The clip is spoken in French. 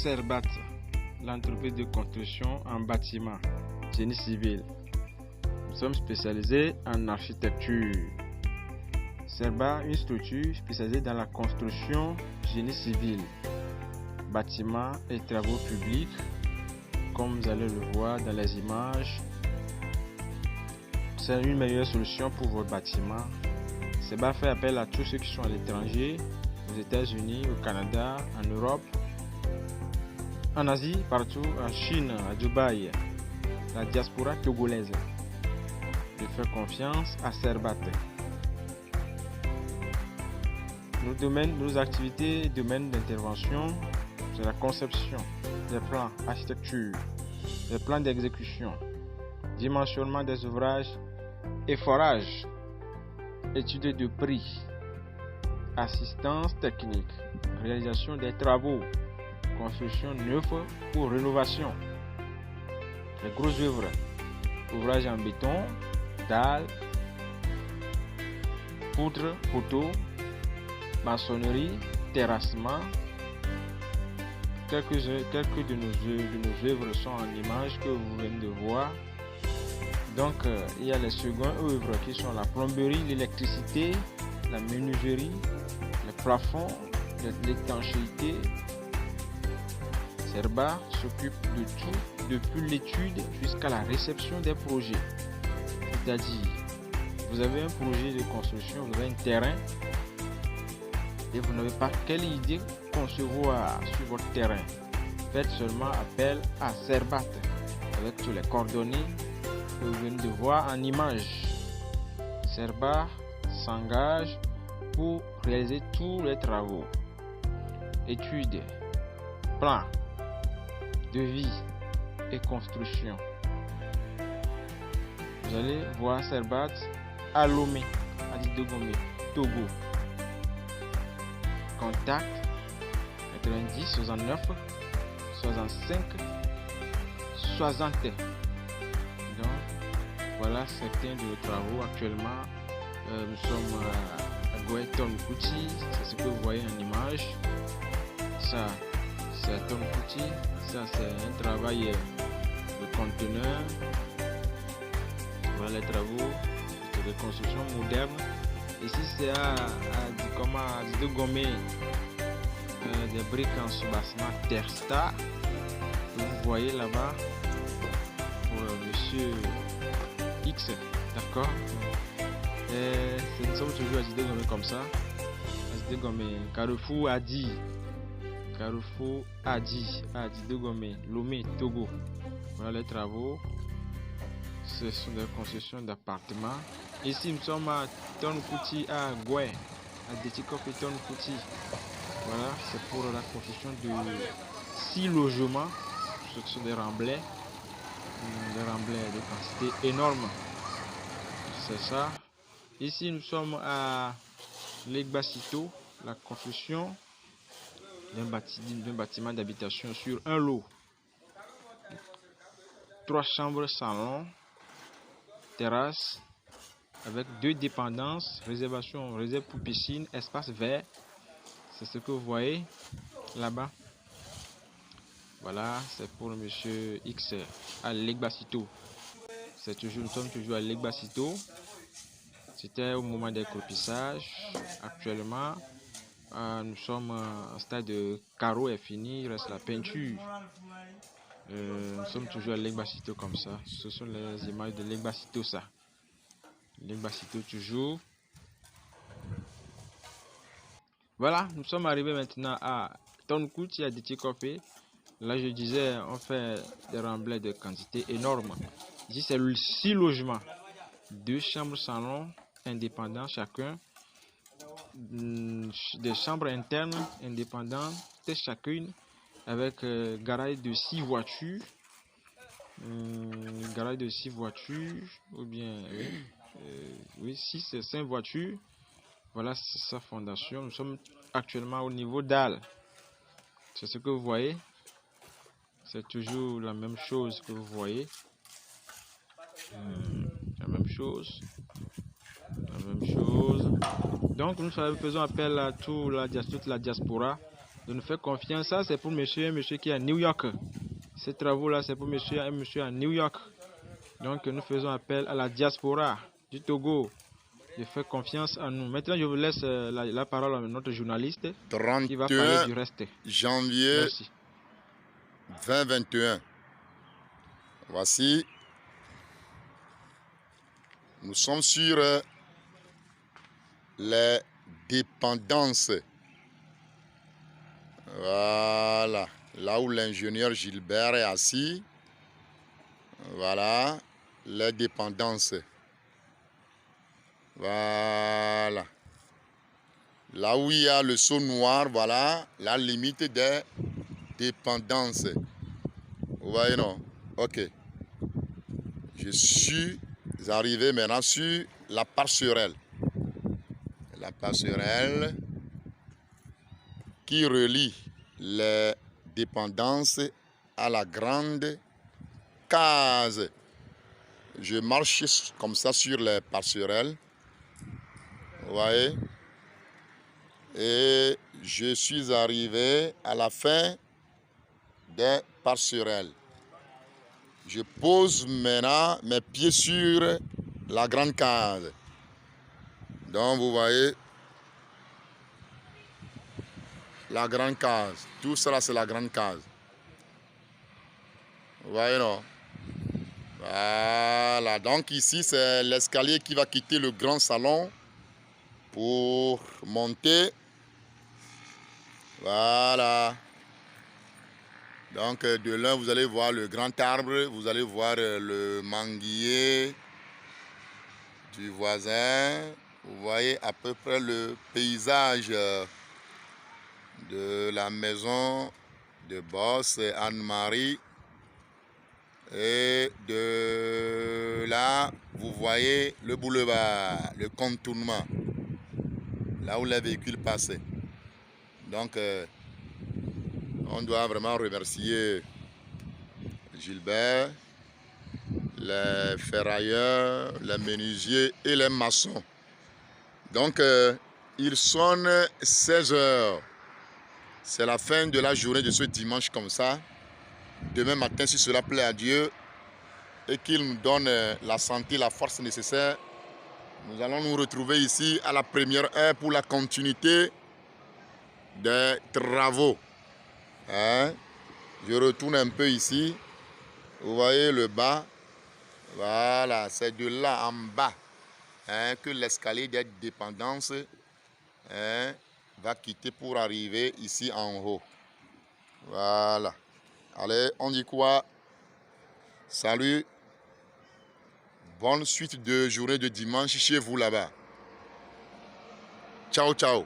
Serbat, l'entreprise de construction en bâtiment, génie civil. Nous sommes spécialisés en architecture. Serbat, une structure spécialisée dans la construction, génie civil, bâtiments et travaux publics, comme vous allez le voir dans les images. C'est une meilleure solution pour vos bâtiments. Serbat fait appel à tous ceux qui sont à l'étranger, aux États-Unis, au Canada, en Europe, en Asie, partout, en Chine, à Dubaï, la diaspora togolaise. Je fais confiance à Serbat. Nos activités, domaines d'intervention, c'est la conception, les plans, architecture, les plans d'exécution, dimensionnement des ouvrages et forage, études de prix, assistance technique, réalisation des travaux, construction neuve ou rénovation, les grosses œuvres, ouvrages en béton, dalles, poutres, poteaux, maçonnerie, terrassement. Quelques de nos œuvres sont en images que vous venez de voir. Donc, il y a les secondes œuvres qui sont la plomberie, l'électricité, la menuiserie, le plafond, l'étanchéité. Serbat s'occupe de tout, depuis l'étude jusqu'à la réception des projets. C'est-à-dire, vous avez un projet de construction, vous avez un terrain, et vous n'avez pas quelle idée concevoir sur votre terrain. Faites seulement appel à Serbat avec tous les coordonnées que vous venez de voir en image. Serbat s'engage pour réaliser tous les travaux, études, plans, devis et construction. Vous allez voir Serbat à Lomé, à Didogomé, Togo. Contact 90 69 65 60. Donc voilà certains de nos travaux actuellement. Nous sommes à Goëton-Kouti, c'est ce que vous voyez en image. Ça c'est Tom-Kouti, ça c'est un travail de conteneur. Voilà les travaux de construction moderne. Ici c'est à Didogomé, des briques en soubassement Terstar. Vous voyez là-bas pour monsieur X, d'accord. Nous sommes toujours à Didogomé comme ça. À Didogomé, Carrefour Adi, à Didogomé, Lomé, Togo. Voilà les travaux. Ce sont des constructions d'appartements. Ici nous sommes à Tonkouti, à Goué, à Détikop et Tonkouti. Voilà, c'est pour la construction de 6 logements. Ce sont des remblais de quantité énorme. C'est ça. Ici nous sommes à Legbasito, la construction d'un bâtiment d'habitation sur un lot. 3 chambres, salon, terrasse, avec 2 dépendances, réserve pour piscine, espace vert. C'est ce que vous voyez là-bas. Voilà, c'est pour monsieur X à Legbasito. Nous sommes toujours à Legbasito. C'était au moment des cropissages. Actuellement, nous sommes en stade de carreau est fini, il reste la peinture. Nous sommes toujours à Legbasito comme ça. Ce sont les images de Legbasito, ça. Legbasito toujours. Voilà, nous sommes arrivés maintenant à Tonkouti, à Détikopé. Là, je disais, on fait des remblais de quantité énorme. Ici, c'est 6 logements. 2 chambres salon indépendants chacun. Des chambres internes indépendantes chacune. Avec garage de 6 voitures. Garage de 6 voitures. Ou bien, oui, 6 et 5 voitures. Voilà sa fondation. Nous sommes actuellement au niveau dalle. C'est ce que vous voyez. C'est toujours la même chose que vous voyez. La même chose. Donc nous faisons appel à toute la diaspora de nous faire confiance. Ça, c'est pour un monsieur qui est à New York. Ces travaux-là, c'est pour un monsieur à New York. Donc, nous faisons appel à la diaspora du Togo de faire confiance en nous. Maintenant, je vous laisse la parole à notre journaliste qui va parler 31 du reste. janvier Merci. 2021. Voici. Nous sommes sur les dépendances. Voilà. Là où l'ingénieur Gilbert est assis. Voilà. Les dépendances. Voilà. Là où il y a le saut noir, voilà, la limite des dépendances. Vous voyez, non? Ok. Je suis arrivé maintenant sur la passerelle. La passerelle qui relie les dépendances à la grande case. Je marche comme ça sur les passerelles. Vous voyez? Et je suis arrivé à la fin des passerelles. Je pose maintenant mes pieds sur la grande case. Donc vous voyez la grande case. Tout cela c'est la grande case. Vous voyez non? Voilà. Donc ici c'est l'escalier qui va quitter le grand salon pour monter. Voilà. Donc de là vous allez voir le grand arbre. Vous allez voir le manguier du voisin. Vous voyez à peu près le paysage de la maison de Boss Anne-Marie. Et de là, vous voyez le boulevard, le contournement, là où les véhicules passaient. Donc, on doit vraiment remercier Gilbert, les ferrailleurs, les menuisiers et les maçons. Donc, il sonne 16 heures. C'est la fin de la journée de ce dimanche comme ça. Demain matin, si cela plaît à Dieu et qu'il nous donne la santé, la force nécessaire, nous allons nous retrouver ici à la première heure pour la continuité des travaux. Hein? Je retourne un peu ici. Vous voyez le bas. Voilà, c'est de là en bas que l'escalier des dépendances va quitter pour arriver ici en haut. Voilà. Allez, on dit quoi? Salut. Bonne suite de journée de dimanche chez vous là-bas. Ciao, ciao.